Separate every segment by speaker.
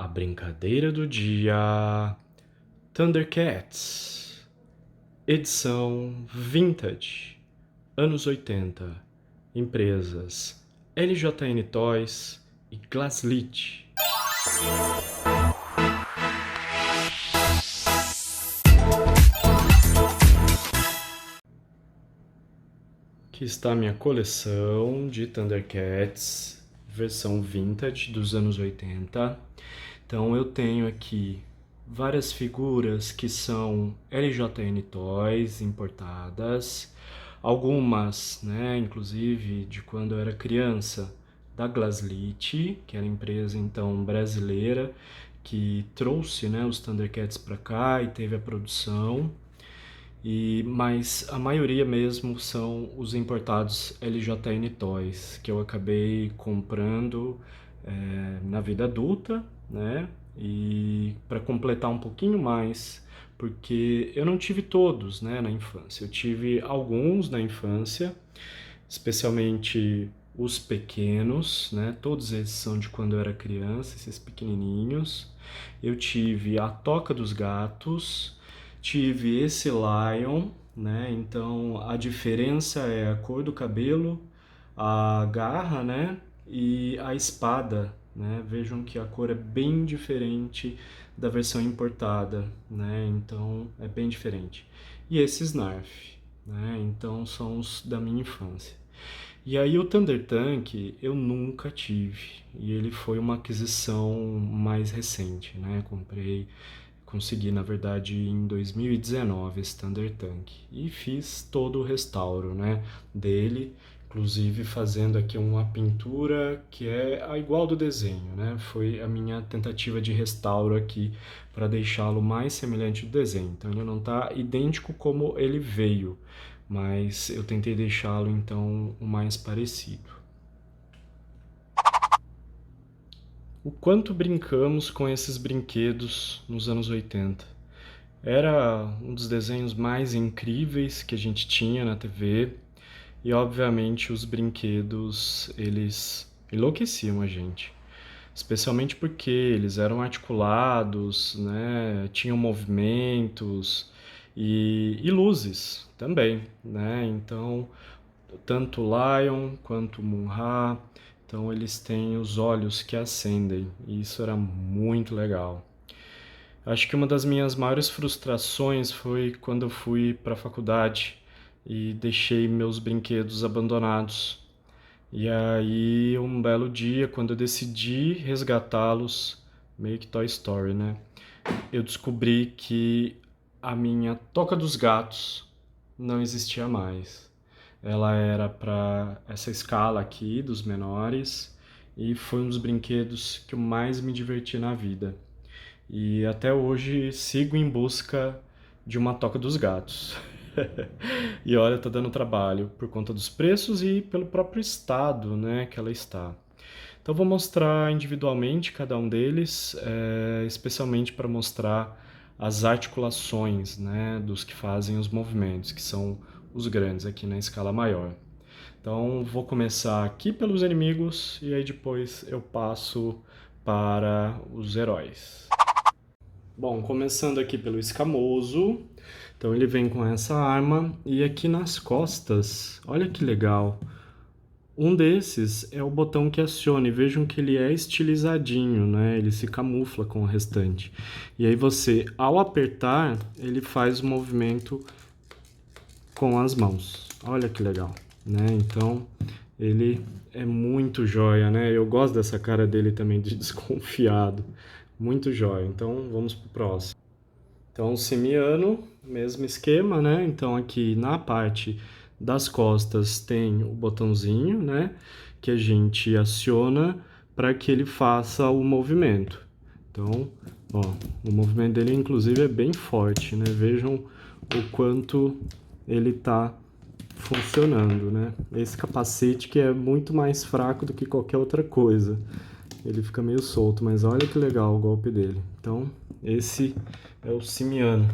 Speaker 1: A brincadeira do dia Thundercats, edição Vintage, anos 80, empresas LJN Toys e Glaslit. Aqui está a minha coleção de Thundercats, versão Vintage dos anos 80. Então eu tenho aqui várias figuras que são LJN Toys importadas, algumas, inclusive de quando eu era criança, da Glaslit, que era a empresa então brasileira que trouxe, os Thundercats para cá e teve a produção. Mas a maioria mesmo são os importados LJN Toys, que eu acabei comprando na vida adulta, E para completar um pouquinho mais, porque eu não tive todos, na infância. Eu tive alguns na infância, especialmente os pequenos, Todos esses são de quando eu era criança, esses pequenininhos. Eu tive a Toca dos Gatos, tive esse Lion, Então a diferença é a cor do cabelo, a garra, E a espada, Vejam que a cor é bem diferente da versão importada, Então é bem diferente. E esse Snarf, Então são os da minha infância. E aí o Thunder Tank eu nunca tive, e ele foi uma aquisição mais recente, consegui na verdade em 2019 esse Thunder Tank e fiz todo o restauro, dele, inclusive fazendo aqui uma pintura que é a igual do desenho, Foi a minha tentativa de restauro aqui para deixá-lo mais semelhante ao desenho. Então ele não está idêntico como ele veio, mas eu tentei deixá-lo então o mais parecido. O quanto brincamos com esses brinquedos nos anos 80. Era um dos desenhos mais incríveis que a gente tinha na TV e obviamente os brinquedos, eles enlouqueciam a gente. Especialmente porque eles eram articulados, tinham movimentos e luzes também, Então, tanto o Lion quanto o Munra, então eles têm os olhos que acendem, e isso era muito legal. Acho que uma das minhas maiores frustrações foi quando eu fui para a faculdade e deixei meus brinquedos abandonados. E aí, um belo dia, quando eu decidi resgatá-los, meio que Toy Story, Eu descobri que a minha Toca dos Gatos não existia mais. Ela era para essa escala aqui, dos menores, e foi um dos brinquedos que eu mais me diverti na vida. E até hoje sigo em busca de uma Toca dos Gatos. E olha, tá dando trabalho por conta dos preços e pelo próprio estado, que ela está. Então vou mostrar individualmente cada um deles, especialmente para mostrar as articulações, dos que fazem os movimentos, que são os grandes aqui na escala maior. Então vou começar aqui pelos inimigos e aí depois eu passo para os heróis. Bom, começando aqui pelo Escamoso, então ele vem com essa arma e aqui nas costas, olha que legal, um desses é o botão que aciona e vejam que ele é estilizadinho, ele se camufla com o restante. E aí você, ao apertar, ele faz o movimento com as mãos, olha que legal, Então ele é muito joia, Eu gosto dessa cara dele também de desconfiado. Muito jóia. Então, vamos pro próximo. Então, o simiano, mesmo esquema, Então, aqui na parte das costas tem o botãozinho, Que a gente aciona para que ele faça o movimento. Então, ó, o movimento dele, inclusive, é bem forte, Vejam o quanto ele tá funcionando, Esse capacete que é muito mais fraco do que qualquer outra coisa. Ele fica meio solto, mas olha que legal o golpe dele. Então, esse é o simiano.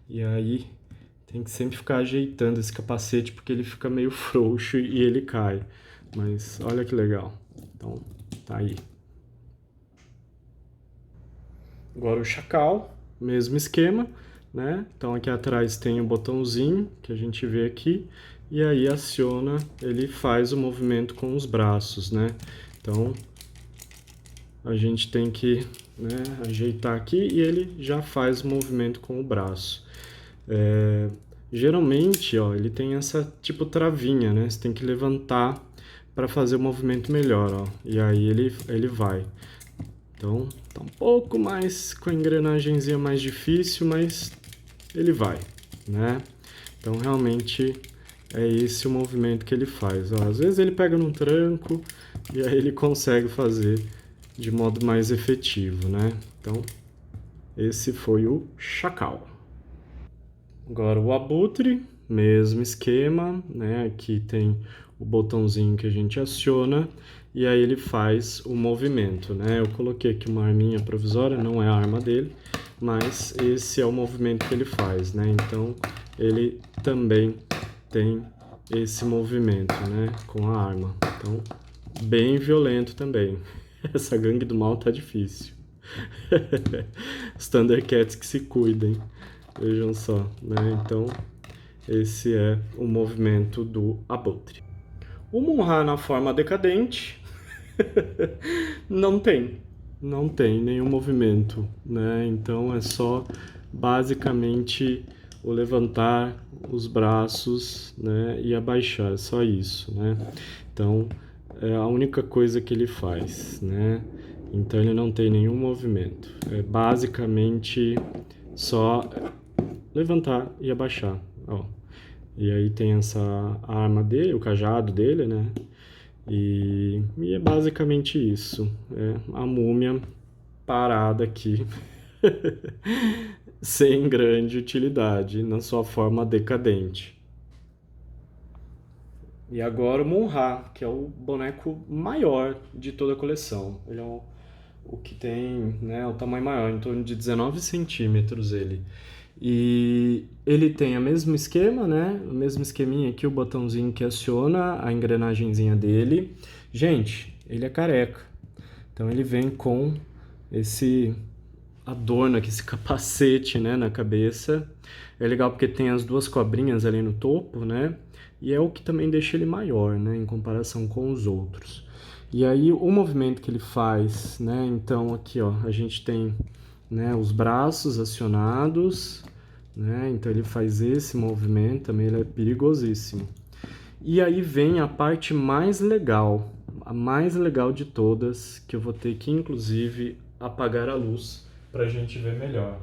Speaker 1: E aí, tem que sempre ficar ajeitando esse capacete, porque ele fica meio frouxo e ele cai. Mas olha que legal. Então, tá aí. Agora o Chacal, mesmo esquema, né? Então aqui atrás tem o botãozinho que a gente vê aqui, e aí aciona, ele faz o movimento com os braços, né? Então a gente tem que, né, ajeitar aqui e ele já faz o movimento com o braço. Geralmente, ó, ele tem essa tipo travinha, né? Você tem que levantar para fazer o movimento melhor, ó. E aí ele vai. Então, tá um pouco mais com a engrenagemzinha mais difícil, mas ele vai, né? Então, realmente é esse o movimento que ele faz. Ó, às vezes ele pega num tranco e aí ele consegue fazer de modo mais efetivo, né? Então, esse foi o Chacal. Agora o Abutre, mesmo esquema, né? Aqui tem o botãozinho que a gente aciona e aí ele faz o movimento, né? Eu coloquei aqui uma arminha provisória, não é a arma dele, mas esse é o movimento que ele faz, né? Então ele também tem esse movimento, né? Com a arma. Então, bem violento também. Essa gangue do mal tá difícil. Os Thundercats que se cuidem. Vejam só, né? Então, esse é o movimento do Abutre. O Munra na forma decadente não tem. Não tem nenhum movimento, né? Então é só basicamente o levantar os braços, né, e abaixar, só isso, né? Então é a única coisa que ele faz, né? Então ele não tem nenhum movimento. É basicamente só levantar e abaixar, ó. E aí tem essa arma dele, o cajado dele, né? E é basicamente isso. É a múmia parada aqui, sem grande utilidade, na sua forma decadente. E agora o Monra, que é o boneco maior de toda a coleção. Ele é o que tem, né, o tamanho maior, em torno de 19 centímetros ele. E ele tem o mesmo esquema, né? O mesmo esqueminha aqui, o botãozinho que aciona a engrenagemzinha dele. Gente, ele é careca. Então ele vem com esse adorno aqui, esse capacete, né, na cabeça. É legal porque tem as duas cobrinhas ali no topo, né? E é o que também deixa ele maior, né, em comparação com os outros. E aí o movimento que ele faz, né? Então aqui, ó, a gente tem, né, os braços acionados, né? Então ele faz esse movimento, também ele é perigosíssimo. E aí vem a parte mais legal, a mais legal de todas, que eu vou ter que inclusive apagar a luz para a gente ver melhor.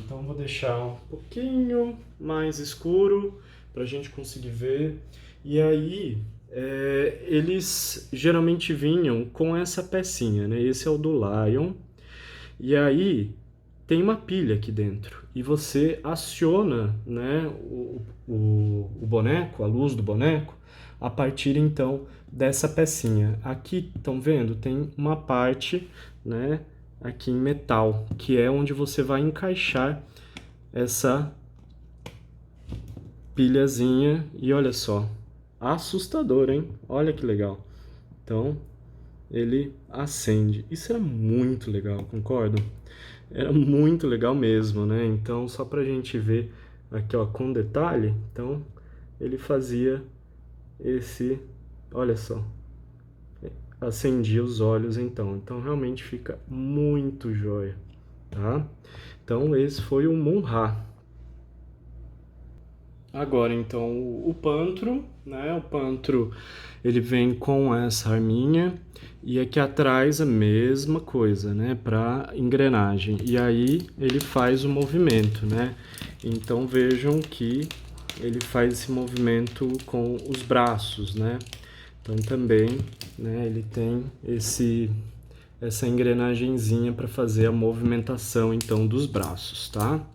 Speaker 1: Então vou deixar um pouquinho mais escuro para a gente conseguir ver. E aí eles geralmente vinham com essa pecinha, né? Esse é o do Lion. E aí tem uma pilha aqui dentro e você aciona, né, o boneco, a luz do boneco, a partir então dessa pecinha. Aqui, estão vendo? Tem uma parte, né, aqui em metal, que é onde você vai encaixar essa pilhazinha. E olha só, assustador, hein? Olha que legal. Então, ele acende. Isso era muito legal, concordam? Era muito legal mesmo, né? Então, só pra gente ver aqui, ó, com detalhe, então ele fazia esse, olha só, acendia os olhos então. Então, realmente fica muito jóia, tá? Então, esse foi o Monra. Agora, então, o Pantro, né? O Pantro, ele vem com essa arminha e aqui atrás a mesma coisa, né? Para engrenagem. E aí ele faz o movimento, né? Então vejam que ele faz esse movimento com os braços, né? Então também, né? Ele tem essa engrenagemzinha para fazer a movimentação então dos braços, tá?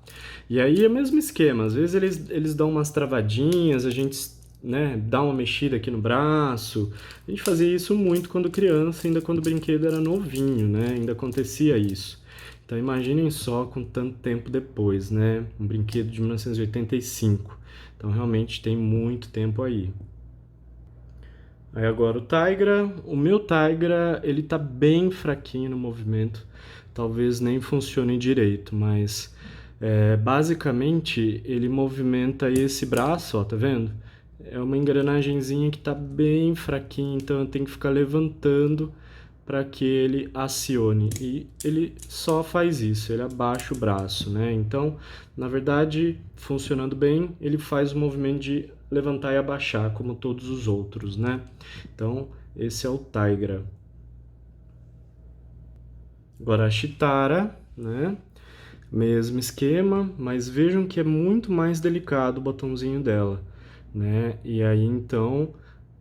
Speaker 1: E aí é o mesmo esquema, às vezes eles dão umas travadinhas, a gente, né, dá uma mexida aqui no braço. A gente fazia isso muito quando criança, ainda quando o brinquedo era novinho, né? Ainda acontecia isso. Então imaginem só com tanto tempo depois, né? Um brinquedo de 1985. Então realmente tem muito tempo aí. Aí agora o Tigra, o meu Tigra, ele tá bem fraquinho no movimento, talvez nem funcione direito, mas basicamente ele movimenta esse braço, ó, tá vendo? É uma engrenagenzinha que tá bem fraquinha, então eu tenho que ficar levantando para que ele acione. E ele só faz isso, ele abaixa o braço, né? Então, na verdade, funcionando bem, ele faz o movimento de levantar e abaixar, como todos os outros, né? Então, esse é o Tigra. Agora a Chitara, né? Mesmo esquema, mas vejam que é muito mais delicado o botãozinho dela, né? E aí então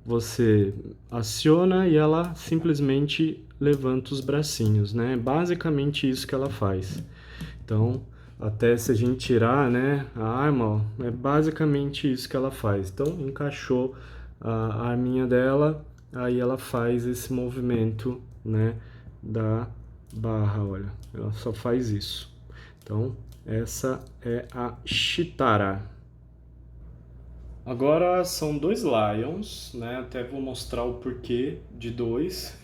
Speaker 1: você aciona e ela simplesmente levanta os bracinhos, né? Basicamente isso que ela faz. Então, até se a gente tirar, né, a arma, ó, é basicamente isso que ela faz. Então, encaixou a arminha dela, aí ela faz esse movimento, né, da barra, olha. Ela só faz isso. Então, essa é a Chitara. Agora são dois Lions, né? Até vou mostrar o porquê de dois.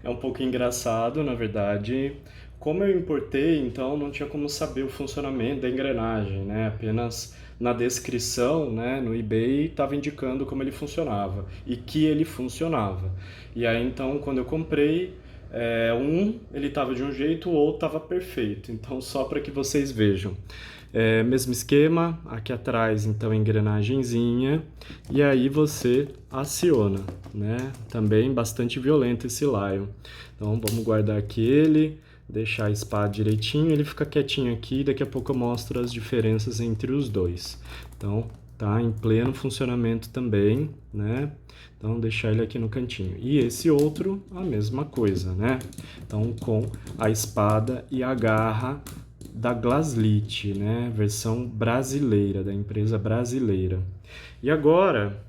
Speaker 1: É um pouco engraçado, na verdade. Como eu importei, então não tinha como saber o funcionamento da engrenagem, né? Apenas na descrição, né, no eBay, estava indicando como ele funcionava e que ele funcionava. E aí então, quando eu comprei, ele estava de um jeito, o outro estava perfeito. Então, só para que vocês vejam. Mesmo esquema, aqui atrás então engrenagenzinha, e aí você aciona, né? Também bastante violento esse Lion. Então vamos guardar aqui ele, deixar a espada direitinho, ele fica quietinho aqui, daqui a pouco eu mostro as diferenças entre os dois. Então tá em pleno funcionamento também, né? Então deixar ele aqui no cantinho. E esse outro, a mesma coisa, né? Então com a espada e a garra da Glaslit, né? Versão brasileira, da empresa brasileira. E agora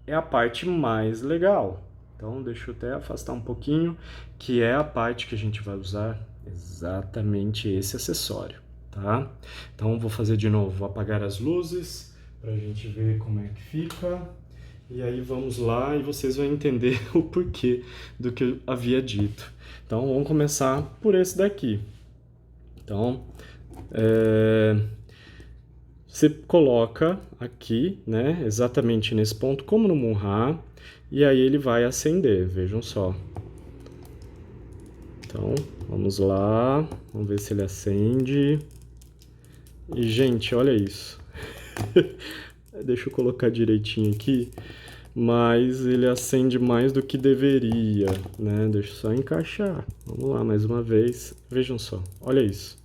Speaker 1: é a parte mais legal. Então deixa eu até afastar um pouquinho, que é a parte que a gente vai usar exatamente esse acessório, tá? Então vou fazer de novo, vou apagar as luzes para a gente ver como é que fica. E aí vamos lá e vocês vão entender o porquê do que eu havia dito. Então vamos começar por esse daqui. Então, você coloca aqui, né, exatamente nesse ponto, como no Munra, e aí ele vai acender, vejam só. Então, vamos lá, vamos ver se ele acende. E, gente, olha isso. Deixa eu colocar direitinho aqui, mas ele acende mais do que deveria, né? Deixa eu só encaixar. Vamos lá, mais uma vez. Vejam só, olha isso.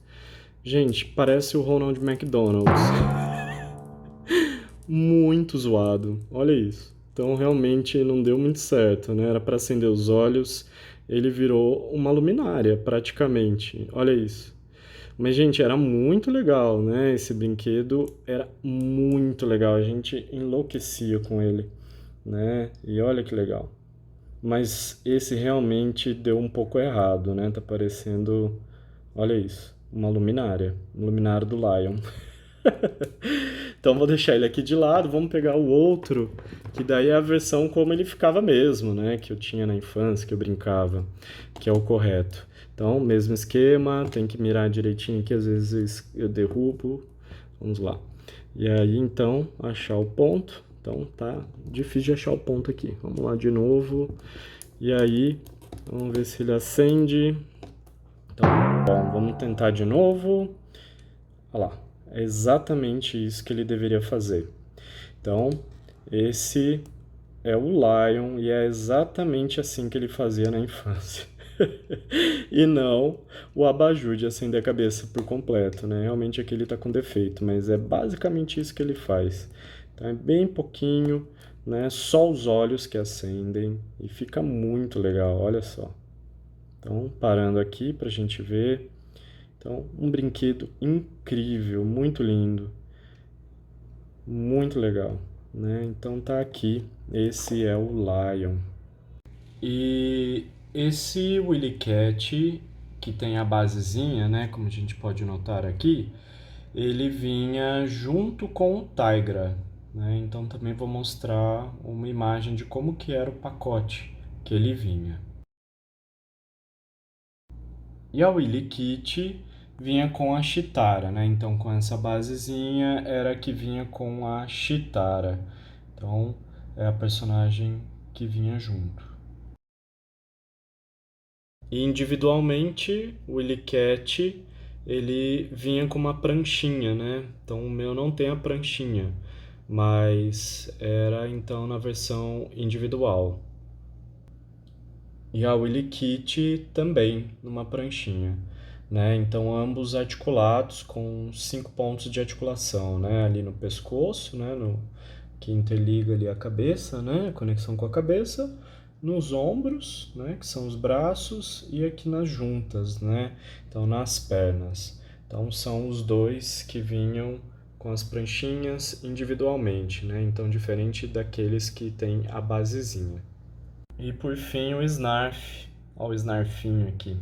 Speaker 1: Gente, parece o Ronald McDonald. Muito zoado, olha isso. Então realmente não deu muito certo, né? Era para acender os olhos, ele virou uma luminária praticamente. Olha isso. Mas gente, era muito legal, né? Esse brinquedo era muito legal, a gente enlouquecia com ele, né? E olha que legal. Mas esse realmente deu um pouco errado, né? Tá parecendo, olha isso, uma luminária, um luminário do Lion. Então vou deixar ele aqui de lado, vamos pegar o outro, que daí é a versão como ele ficava mesmo, né? Que eu tinha na infância, que eu brincava, que é o correto. Então, mesmo esquema, tem que mirar direitinho aqui, às vezes eu derrubo. Vamos lá. E aí, então, achar o ponto. Então, tá difícil de achar o ponto aqui. Vamos lá de novo. E aí, vamos ver se ele acende. Então, bom, vamos tentar de novo. Olha lá. É exatamente isso que ele deveria fazer. Então, esse é o Lion e é exatamente assim que ele fazia na infância. E não o abajur de acender a cabeça por completo, né? Realmente aqui ele tá com defeito, mas é basicamente isso que ele faz. Então é bem pouquinho, né? Só os olhos que acendem e fica muito legal, olha só. Então, parando aqui pra gente ver. Então, um brinquedo incrível, muito lindo, muito legal, né? Então tá aqui, esse é o Lion. E esse Willy Cat, que tem a basezinha, né, como a gente pode notar aqui, ele vinha junto com o Tigra, né? Então também vou mostrar uma imagem de como que era o pacote que ele vinha. E a Willy Kit vinha com a Chitara, né? Então, com essa basezinha era que vinha com a Chitara. Então, é a personagem que vinha junto. E individualmente, o Willy Cat, ele vinha com uma pranchinha, né? Então, o meu não tem a pranchinha, mas era então na versão individual. E a Willy Kit também, numa pranchinha, né? Então ambos articulados com 5 pontos de articulação, né? Ali no pescoço, né? Que interliga ali a cabeça, né? A conexão com a cabeça, nos ombros, né? Que são os braços e aqui nas juntas, né? Então nas pernas. Então são os dois que vinham com as pranchinhas individualmente, né? Então diferente daqueles que tem a basezinha. E por fim o Snarf. Olha o Snarfinho aqui.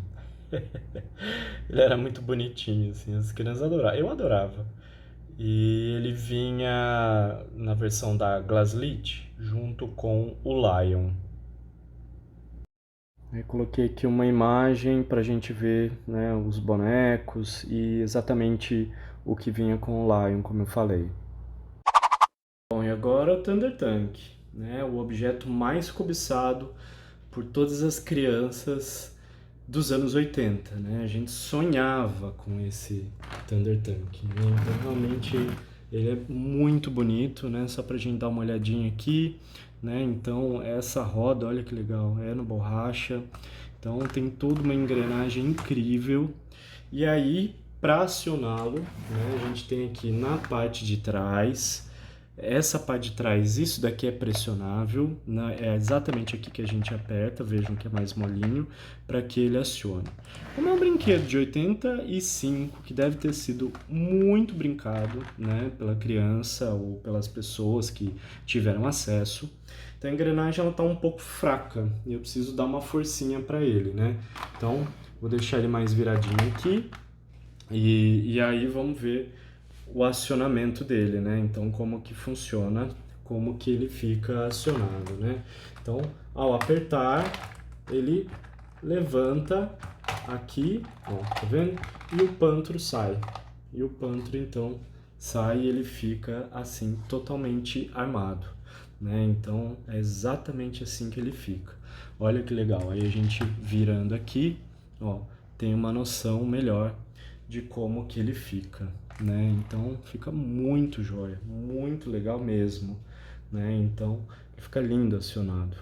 Speaker 1: Ele era muito bonitinho, assim, as crianças adoravam. Eu adorava. E ele vinha na versão da Glaslit junto com o Lion. Eu coloquei aqui uma imagem para a gente ver, né, os bonecos e exatamente o que vinha com o Lion, como eu falei. Bom, e agora o Thunder Tank, né, o objeto mais cobiçado por todas as crianças dos anos 80, né? A gente sonhava com esse Thunder Tank, né? Então realmente ele é muito bonito, né? Só pra gente dar uma olhadinha aqui, né? Então essa roda, olha que legal, é no borracha. Então tem toda uma engrenagem incrível. E aí, para acioná-lo, né, a gente tem aqui na parte de trás, essa parte de trás, isso daqui é pressionável, né? É exatamente aqui que a gente aperta, vejam que é mais molinho, para que ele acione. Como é um brinquedo de 85, que deve ter sido muito brincado, né, pela criança ou pelas pessoas que tiveram acesso, então a engrenagem ela está um pouco fraca e eu preciso dar uma forcinha para ele, né? Então vou deixar ele mais viradinho aqui e aí vamos ver o acionamento dele, né? Então, como que funciona, como que ele fica acionado, né? Então, ao apertar, ele levanta aqui, ó, tá vendo? E o pantro sai. E o pantro, então, sai e ele fica assim, totalmente armado, né? Então, é exatamente assim que ele fica. Olha que legal. Aí a gente virando aqui, ó, tem uma noção melhor de como que ele fica, né? Então fica muito jóia, muito legal mesmo, né? Então ele fica lindo acionado.